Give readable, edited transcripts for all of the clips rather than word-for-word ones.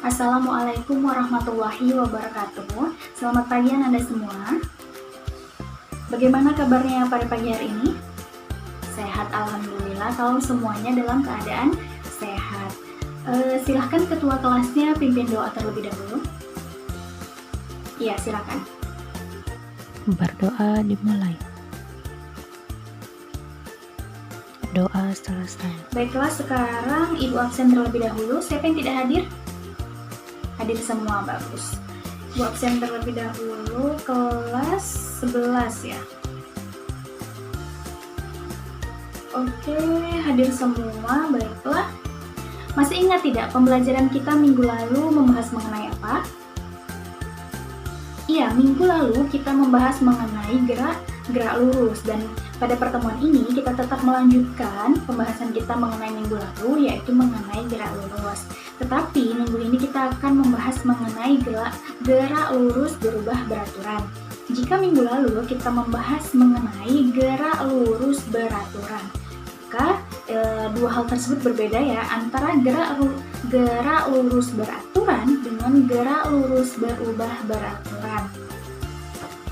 Assalamualaikum warahmatullahi wabarakatuh. Selamat pagi Anda semua. Bagaimana kabarnya pada pagi hari ini? Sehat alhamdulillah, kalau semuanya dalam keadaan sehat. Silahkan ketua kelasnya pimpin doa terlebih dahulu. Iya, silakan. Berdoa dimulai. Doa selesai. Baiklah, sekarang Ibu absen terlebih dahulu. Siapa yang tidak hadir? Hadir semua, bagus. Ibu absen terlebih dahulu, kelas 11 ya. Oke, hadir semua, baiklah. Masih ingat tidak pembelajaran kita minggu lalu membahas mengenai apa? Iya, minggu lalu kita membahas mengenai gerak lurus, dan pada pertemuan ini kita tetap melanjutkan pembahasan kita mengenai minggu lalu, yaitu mengenai gerak lurus. Tetapi minggu ini kita akan membahas mengenai gerak lurus berubah beraturan. Jika minggu lalu kita membahas mengenai gerak lurus beraturan, maka dua hal tersebut berbeda ya, antara gerak lurus beraturan dengan gerak lurus berubah beraturan.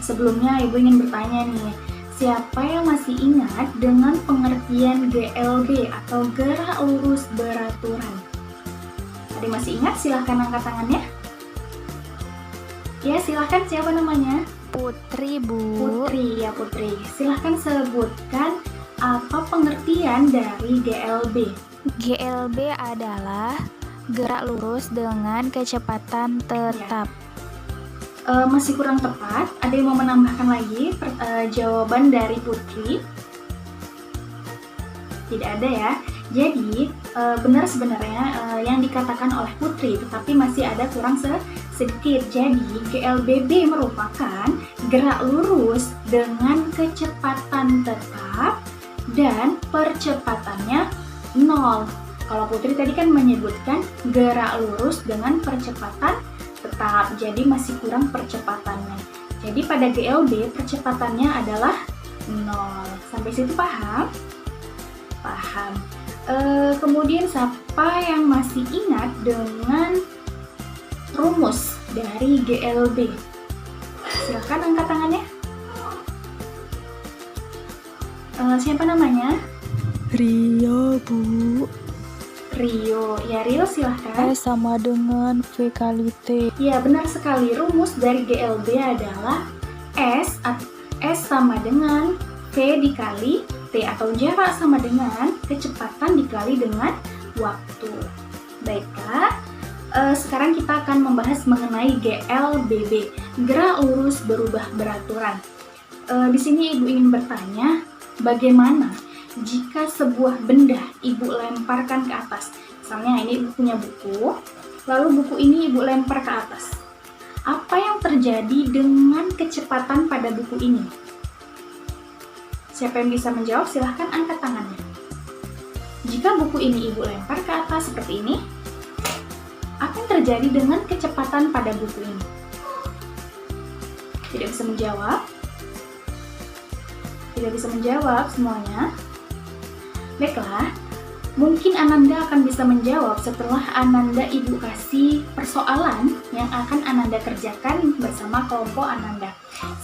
Sebelumnya Ibu ingin bertanya nih, siapa yang masih ingat dengan pengertian GLB atau gerak lurus beraturan? Ada yang masih ingat? Silahkan angkat tangannya. Ya, silahkan, siapa namanya? Putri, Bu. Putri, ya Putri. Silahkan sebutkan apa pengertian dari GLB. GLB adalah gerak lurus dengan kecepatan tetap. Masih kurang tepat. Ada yang mau menambahkan lagi jawaban dari Putri? Tidak ada ya. Jadi benar sebenarnya yang dikatakan oleh Putri, tetapi masih ada kurang sedikit. Jadi GLBB merupakan gerak lurus dengan kecepatan tetap dan percepatannya 0. Kalau Putri tadi kan menyebutkan gerak lurus dengan percepatan tetap, jadi masih kurang percepatannya. Jadi pada GLB percepatannya adalah 0. Sampai situ paham? Paham. Kemudian siapa yang masih ingat dengan rumus dari GLB? Silakan angkat tangannya. Siapa namanya? Rio, Bu. Rio. Ya, Rio silahkan. S sama dengan V kali T. Ya, benar sekali. Rumus dari GLB adalah S sama dengan V dikali T, atau jarak sama dengan kecepatan dikali dengan waktu. Baiklah, sekarang kita akan membahas mengenai GLBB, gerak lurus berubah beraturan. Di sini Ibu ingin bertanya, bagaimana jika sebuah benda Ibu lemparkan ke atas? Misalnya ini Ibu punya buku, lalu buku ini Ibu lempar ke atas. Apa yang terjadi dengan kecepatan pada buku ini? Siapa yang bisa menjawab? Silahkan angkat tangannya. Jika buku ini Ibu lempar ke atas seperti ini, apa yang terjadi dengan kecepatan pada buku ini? Tidak bisa menjawab? Tidak bisa menjawab semuanya? Baiklah, mungkin Ananda akan bisa menjawab setelah Ananda Ibu kasih persoalan yang akan Ananda kerjakan bersama kelompok Ananda.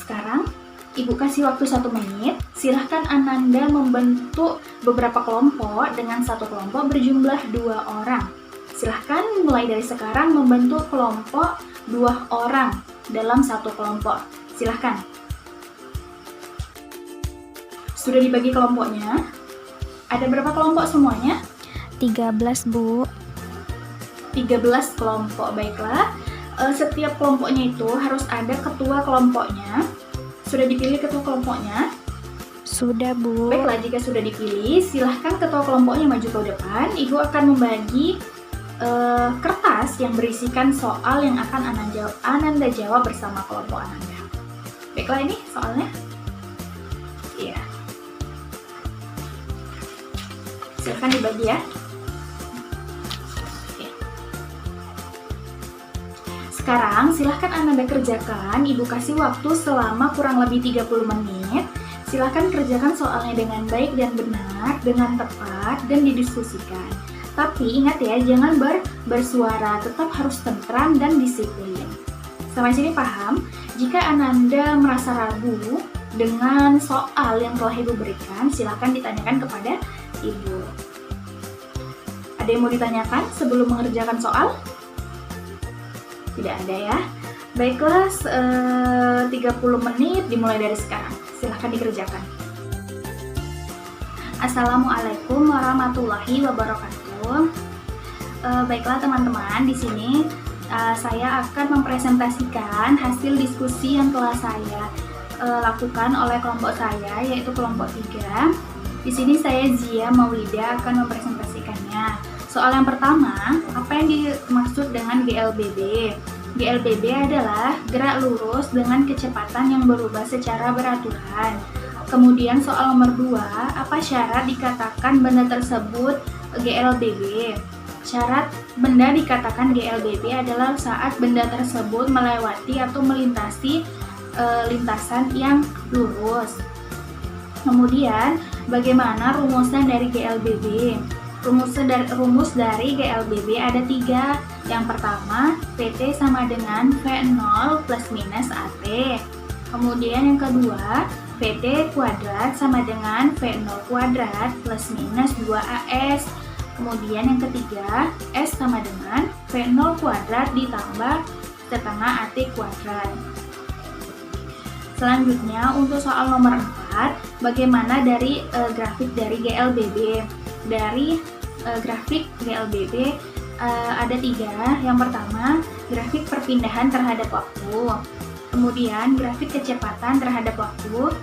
Sekarang Ibu kasih waktu 1 menit, silahkan Ananda membentuk beberapa kelompok dengan satu kelompok berjumlah 2 orang. Silahkan mulai dari sekarang membentuk kelompok 2 orang dalam satu kelompok. Silahkan. Sudah dibagi kelompoknya? Ada berapa kelompok semuanya? 13, Bu. 13 kelompok, baiklah. Setiap kelompoknya itu harus ada ketua kelompoknya. Sudah dipilih ketua kelompoknya? Sudah, Bu. Baiklah, jika sudah dipilih, silahkan ketua kelompoknya maju ke depan. Ibu akan membagi kertas yang berisikan soal yang akan Ananda jawab bersama kelompok Ananda. Baiklah, ini soalnya. Iya. Silahkan dibagi ya. Oke. Sekarang silahkan Ananda kerjakan. Ibu kasih waktu selama kurang lebih 30 menit. Silahkan kerjakan soalnya dengan baik dan benar, dengan tepat, dan didiskusikan. Tapi ingat ya, jangan bersuara, tetap harus tentram dan disiplin. Sampai sini paham? Jika Ananda merasa ragu dengan soal yang telah Ibu berikan, silahkan ditanyakan kepada Ibu. Ada yang mau ditanyakan sebelum mengerjakan soal? Tidak ada ya? Baiklah, 30 menit dimulai dari sekarang. Silahkan dikerjakan. Assalamualaikum warahmatullahi wabarakatuh. Baiklah teman-teman, di sini saya akan mempresentasikan hasil diskusi yang telah saya lakukan oleh kelompok saya, yaitu kelompok 3. Di sini saya Zia Maulida akan mempresentasikannya. Soal yang pertama, apa yang dimaksud dengan GLBB? GLBB adalah gerak lurus dengan kecepatan yang berubah secara beraturan. Kemudian soal nomor 2, apa syarat dikatakan benda tersebut GLBB? Syarat benda dikatakan GLBB adalah saat benda tersebut melewati atau melintasi lintasan yang lurus. Kemudian, bagaimana rumusnya dari GLBB? Rumus dari GLBB ada 3. Yang pertama, PT sama dengan V0 plus minus AT. Kemudian yang kedua, PT kuadrat sama dengan V0 kuadrat plus minus 2AS. Kemudian yang ketiga, S sama dengan V0 kuadrat ditambah setengah AT kuadrat. Selanjutnya untuk soal nomor 4, bagaimana dari grafik dari GLBB? Dari grafik GLBB ada 3. Yang pertama, grafik perpindahan terhadap waktu. Kemudian grafik kecepatan terhadap waktu.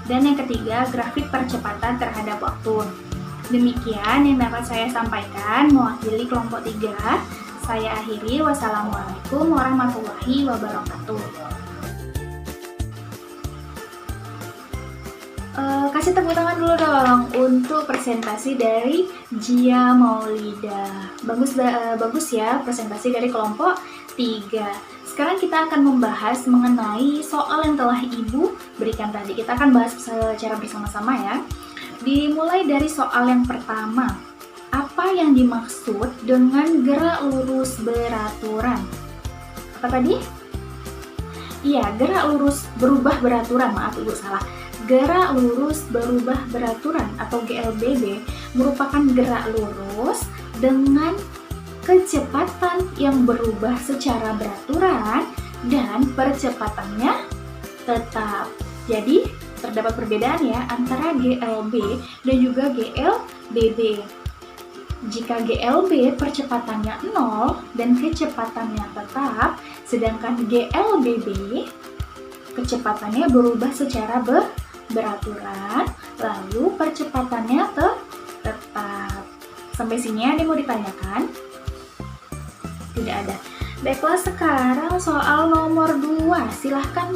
Dan yang ketiga, grafik percepatan terhadap waktu. Demikian yang dapat saya sampaikan mewakili kelompok 3. Saya akhiri. Wassalamualaikum warahmatullahi wabarakatuh. Kasih tepuk tangan dulu dong untuk presentasi dari Zia Maulida. Bagus ya presentasi dari kelompok 3. Sekarang kita akan membahas mengenai soal yang telah Ibu berikan tadi. Kita akan bahas secara bersama-sama ya. Dimulai dari soal yang pertama. Apa yang dimaksud dengan gerak lurus beraturan? Apa tadi? Iya, gerak lurus berubah beraturan. Maaf Ibu salah. Gerak lurus berubah beraturan atau GLBB merupakan gerak lurus dengan kecepatan yang berubah secara beraturan dan percepatannya tetap. Jadi terdapat perbedaan ya antara GLB dan juga GLBB. Jika GLB percepatannya 0 dan kecepatannya tetap, sedangkan GLBB kecepatannya berubah secara beraturan, lalu percepatannya tetap. Sampai sini ada yang mau ditanyakan? Tidak ada. Baiklah, sekarang soal nomor 2. Silahkan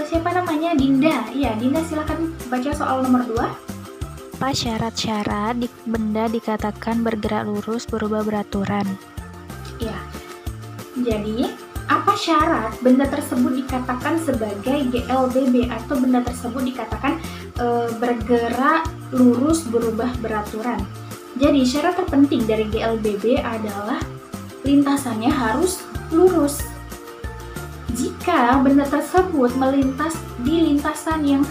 siapa namanya? Dinda. Iya, Dinda silahkan baca soal nomor 2. Apa syarat-syarat benda dikatakan bergerak lurus berubah beraturan? Iya. Jadi, apa syarat benda tersebut dikatakan sebagai GLBB atau benda tersebut dikatakan bergerak lurus berubah beraturan? Jadi, syarat terpenting dari GLBB adalah lintasannya harus lurus. Jika benda tersebut melintas di lintasan yang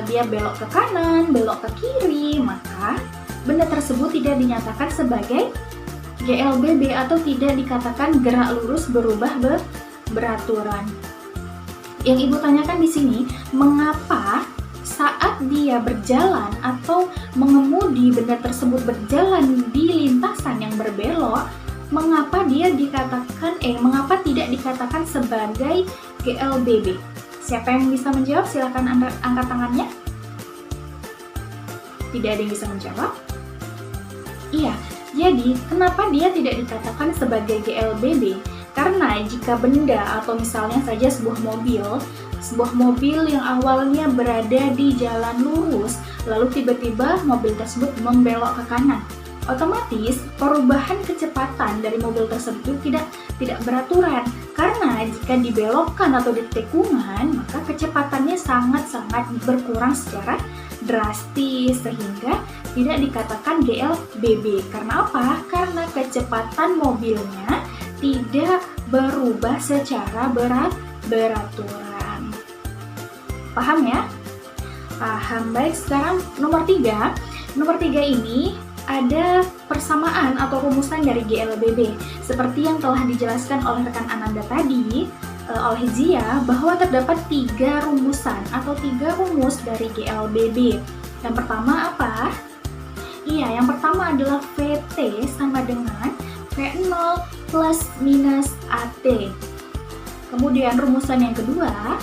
dia belok ke kanan, belok ke kiri, maka benda tersebut tidak dinyatakan sebagai GLBB atau tidak dikatakan gerak lurus berubah beraturan. Yang Ibu tanyakan di sini, mengapa saat dia berjalan atau mengemudi benda tersebut berjalan di lintasan yang berbelok, mengapa mengapa tidak dikatakan sebagai GLBB? Siapa yang bisa menjawab? Silakan angkat tangannya. Tidak ada yang bisa menjawab? Iya, jadi kenapa dia tidak dikatakan sebagai GLBB? Karena jika benda atau misalnya saja sebuah mobil yang awalnya berada di jalan lurus, lalu tiba-tiba mobil tersebut membelok ke kanan, otomatis perubahan kecepatan dari mobil tersebut tidak beraturan, karena jika dibelokkan atau ditikungan maka kecepatannya sangat-sangat berkurang secara drastis sehingga tidak dikatakan GLBB. Karena apa? Karena kecepatan mobilnya tidak berubah secara beraturan. Paham ya? Paham. Baik, sekarang nomor 3. Nomor 3 ini ada persamaan atau rumusan dari GLBB. Seperti yang telah dijelaskan oleh rekan Ananda tadi, oleh Zia, bahwa terdapat 3 rumusan atau 3 rumus dari GLBB. Yang pertama apa? Iya, yang pertama adalah VT sama dengan V0 plus minus AT. Kemudian rumusan yang kedua,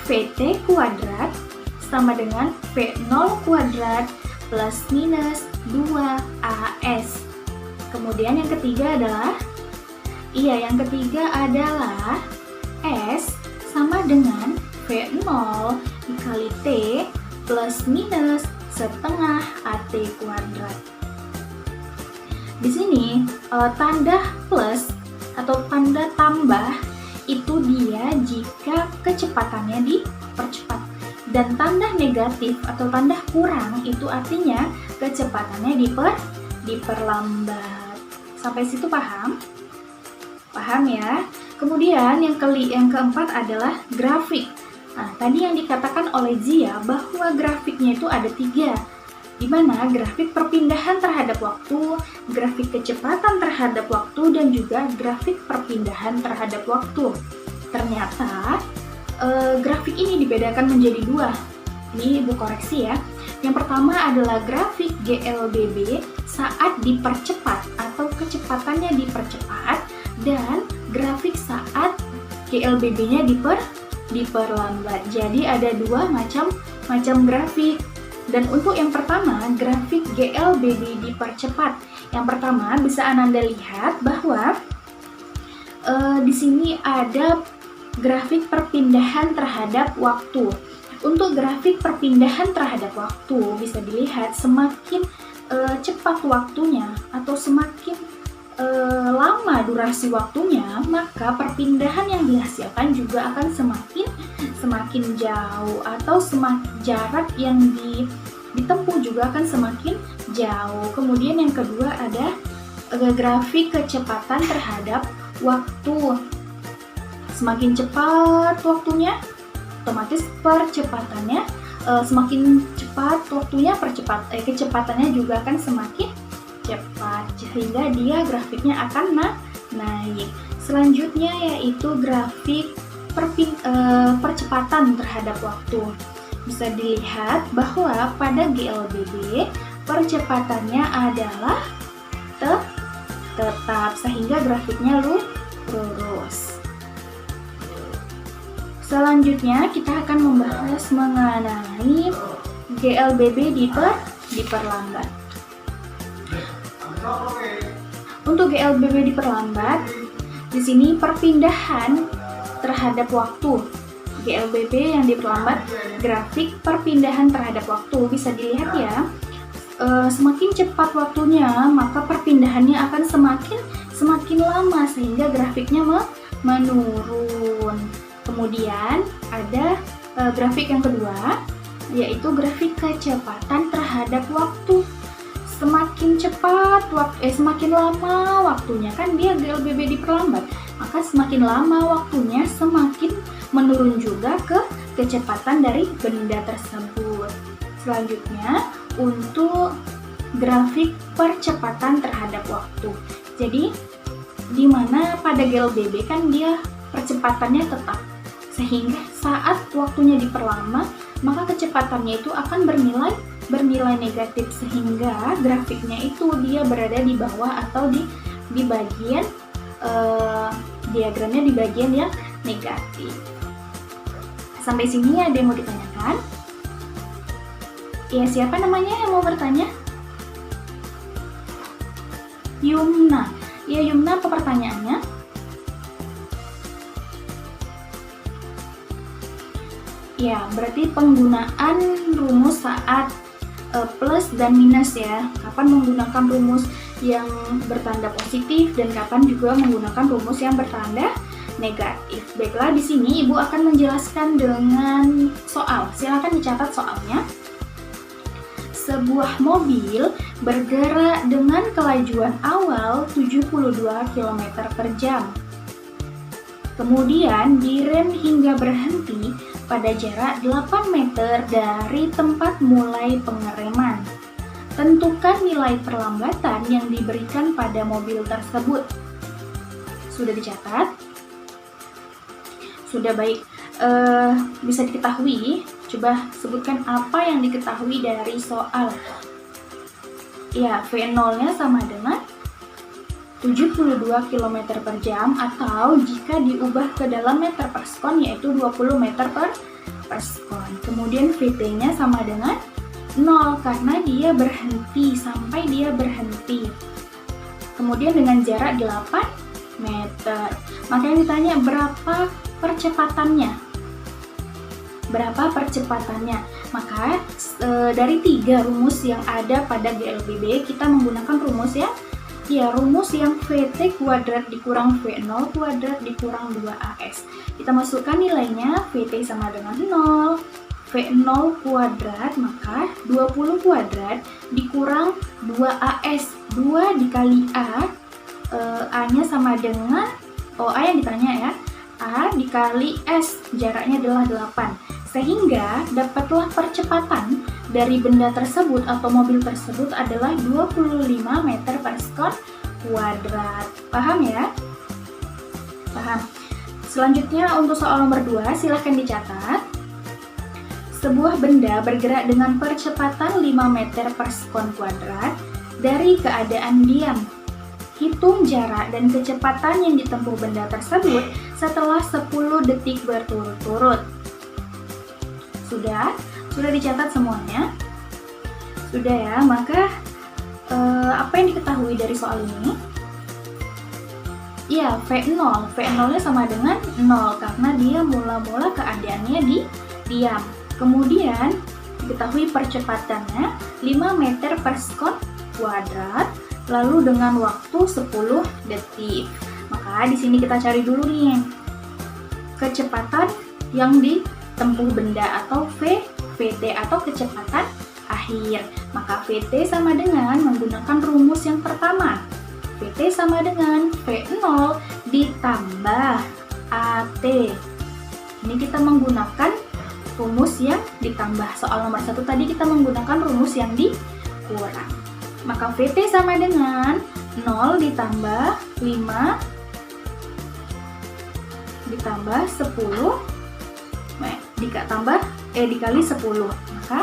VT kuadrat sama dengan V0 kuadrat plus minus 2AS. Kemudian yang ketiga adalah S sama dengan V0 dikali T plus minus setengah AT kuadrat. Di sini tanda plus atau tanda tambah itu dia jika kecepatannya dipercepat, dan tanda negatif atau tanda kurang itu artinya kecepatannya diperlambat. Sampai situ paham? Paham ya? Kemudian yang keempat adalah grafik. Nah, tadi yang dikatakan oleh Zia bahwa grafiknya itu ada 3, di mana grafik perpindahan terhadap waktu, grafik kecepatan terhadap waktu, dan juga grafik perpindahan terhadap waktu. Ternyata grafik ini dibedakan menjadi 2. Ini Ibu koreksi ya. Yang pertama adalah grafik GLBB saat dipercepat atau kecepatannya dipercepat, dan grafik saat GLBB-nya diperlambat. Jadi ada 2 macam grafik. Dan untuk yang pertama, grafik GLBB dipercepat. Yang pertama bisa Ananda lihat bahwa di sini ada grafik perpindahan terhadap waktu. Untuk grafik perpindahan terhadap waktu bisa dilihat semakin cepat waktunya atau semakin lama durasi waktunya, maka perpindahan yang dihasilkan juga akan semakin jauh, atau jarak yang ditempuh juga akan semakin jauh. Kemudian yang kedua ada grafik kecepatan terhadap waktu. Semakin cepat waktunya, otomatis percepatannya semakin cepat waktunya, kecepatannya juga akan semakin cepat, sehingga dia grafiknya akan naik. Selanjutnya yaitu grafik percepatan terhadap waktu. Bisa dilihat bahwa pada GLBB percepatannya adalah tetap, sehingga grafiknya lurus. Selanjutnya kita akan membahas mengenai GLBB diperlambat. Untuk GLBB diperlambat, di sini perpindahan terhadap waktu. GLBB yang diperlambat, grafik perpindahan terhadap waktu. Bisa dilihat ya, semakin cepat waktunya, maka perpindahannya akan semakin lama, sehingga grafiknya menurun. Kemudian ada grafik yang kedua, yaitu grafik kecepatan terhadap waktu. Semakin lama waktunya, kan dia GLBB diperlambat, maka semakin lama waktunya semakin menurun juga kecepatan dari benda tersebut. Selanjutnya untuk grafik percepatan terhadap waktu. Jadi di mana pada GLBB kan dia percepatannya tetap, sehingga saat waktunya diperlama maka kecepatannya itu akan bernilai negatif, sehingga grafiknya itu dia berada di bawah atau di bagian diagramnya di bagian yang negatif. Sampai sini ada yang mau ditanyakan? Ya, siapa namanya yang mau bertanya? Yumna. Ya, Yumna, apa pertanyaannya? Ya, berarti penggunaan rumus saat plus dan minus ya. Kapan menggunakan rumus yang bertanda positif dan kapan juga menggunakan rumus yang bertanda negatif. Baiklah, di sini Ibu akan menjelaskan dengan soal. Silakan dicatat soalnya. sebuah mobil bergerak dengan kelajuan awal 72 km per jam. Kemudian direm hingga berhenti pada jarak 8 meter dari tempat mulai pengereman. Tentukan nilai perlambatan yang diberikan pada mobil tersebut. Sudah dicatat? Sudah, baik. Bisa diketahui, coba sebutkan apa yang diketahui dari soal. Ya, V0-nya sama dengan 72 km per jam, atau jika diubah ke dalam meter per sekon yaitu 20 meter per sekon. Kemudian VT-nya sama dengan 0 karena dia berhenti, sampai dia berhenti. Kemudian dengan jarak 8 meter. Maka yang ditanya berapa percepatannya? Berapa percepatannya? Maka dari 3 rumus yang ada pada GLBB, kita menggunakan rumus yang VT kuadrat dikurang V0 kuadrat dikurang 2AS. Kita masukkan nilainya, VT sama dengan 0, V0 kuadrat, maka 20 kuadrat dikurang 2AS. 2 dikali A, A-nya sama dengan, A yang ditanya ya, A dikali S, jaraknya adalah 8. Sehingga dapatlah percepatan dari benda tersebut atau mobil tersebut adalah 25 meter per sekon kuadrat. Paham ya? Paham. Selanjutnya untuk soal nomor 2, silahkan dicatat. Sebuah benda bergerak dengan percepatan 5 meter per sekon kuadrat dari keadaan diam. Hitung jarak dan kecepatan yang ditempuh benda tersebut setelah 10 detik berturut-turut. Sudah dicatat semuanya? Sudah ya, maka apa yang diketahui dari soal ini? Ya, V0-nya sama dengan 0 karena dia mula-mula keadaannya di diam. Kemudian diketahui percepatannya 5 meter per sekon kuadrat, lalu dengan waktu 10 detik. Maka di sini kita cari dulu nih kecepatan yang ditempuh benda atau VT atau kecepatan akhir. Maka VT sama dengan menggunakan rumus yang pertama. VT sama dengan V0 ditambah AT. Ini kita menggunakan rumus yang ditambah. Soal nomor 1 tadi kita menggunakan rumus yang dikurang. Maka VT sama dengan 0 ditambah 5 ditambah 10 dikali 10. Maka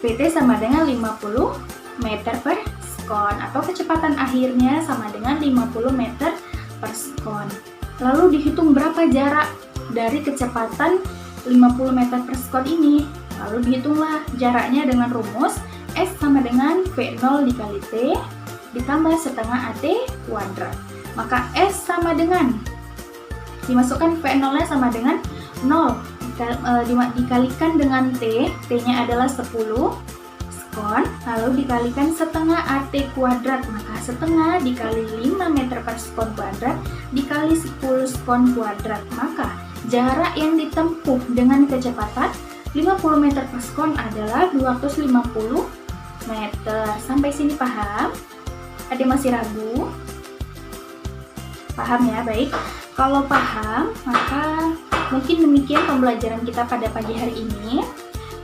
VT sama dengan 50 meter per sekon atau kecepatan akhirnya sama dengan 50 meter per sekon. Lalu dihitung berapa jarak dari kecepatan 50 meter per sekon ini. Lalu dihitunglah jaraknya dengan rumus S sama dengan V0 dikali T ditambah setengah AT kuadrat. Maka S sama dengan, dimasukkan V0-nya sama dengan 0, dikalikan dengan T, T-nya adalah 10 sekon, lalu dikalikan setengah AT kuadrat, maka setengah dikali 5 meter per sekon kuadrat dikali 10 sekon kuadrat, maka jarak yang ditempuh dengan kecepatan 50 meter per sekon adalah 250 meter. Sampai sini paham? Ada masih ragu? Paham ya? Baik. Kalau paham, maka mungkin demikian pembelajaran kita pada pagi hari ini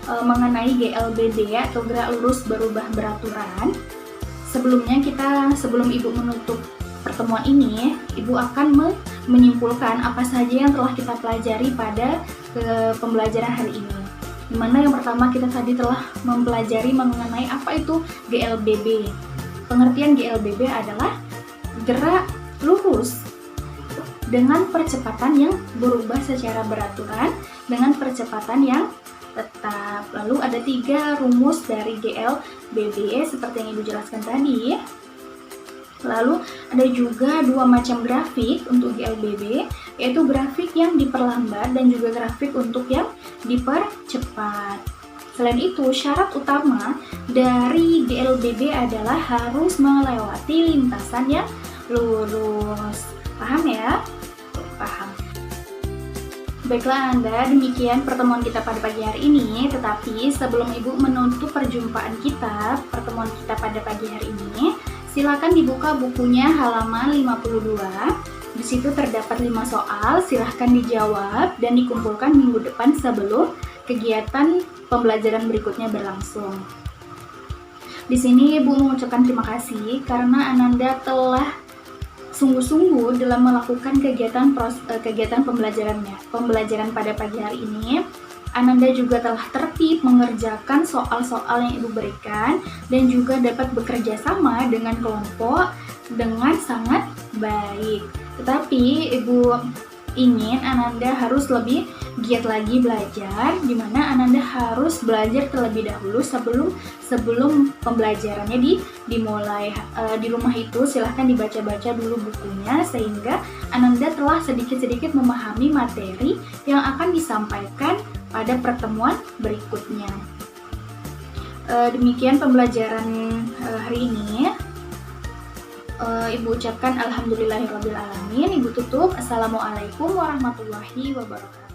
mengenai GLBB atau gerak lurus berubah beraturan. Sebelum Ibu menutup pertemuan ini, Ibu akan menyimpulkan apa saja yang telah kita pelajari pada pembelajaran hari ini. Dimana yang pertama kita tadi telah mempelajari mengenai apa itu GLBB. Pengertian GLBB adalah gerak lurus dengan percepatan yang berubah secara beraturan dengan percepatan yang tetap. Lalu ada 3 rumus dari GLBB seperti yang Ibu jelaskan tadi. Lalu ada juga 2 macam grafik untuk GLBB, yaitu grafik yang diperlambat dan juga grafik untuk yang dipercepat. Selain itu, syarat utama dari GLBB adalah harus melewati lintasan yang lurus. Paham ya? Paham. Baiklah Anda, demikian pertemuan kita pada pagi hari ini. Tetapi sebelum Ibu menutup perjumpaan kita, pertemuan kita pada pagi hari ini, silakan dibuka bukunya halaman 52. Di situ terdapat 5 soal, silahkan dijawab dan dikumpulkan minggu depan sebelum kegiatan pembelajaran berikutnya berlangsung. Di sini Ibu mengucapkan terima kasih karena Ananda telah sungguh-sungguh dalam melakukan kegiatan pembelajaran pada pagi hari ini. Ananda juga telah tertib mengerjakan soal-soal yang Ibu berikan dan juga dapat bekerja sama dengan kelompok dengan sangat baik. Tetapi Ibu ingin Ananda harus lebih giat lagi belajar, di mana Ananda harus belajar terlebih dahulu sebelum pembelajarannya dimulai. Di rumah itu silahkan dibaca-baca dulu bukunya sehingga Ananda telah sedikit-sedikit memahami materi yang akan disampaikan pada pertemuan berikutnya. Demikian pembelajaran hari ini. Ibu ucapkan alhamdulillahirrabbilalamin. Ibu tutup. Assalamualaikum warahmatullahi wabarakatuh.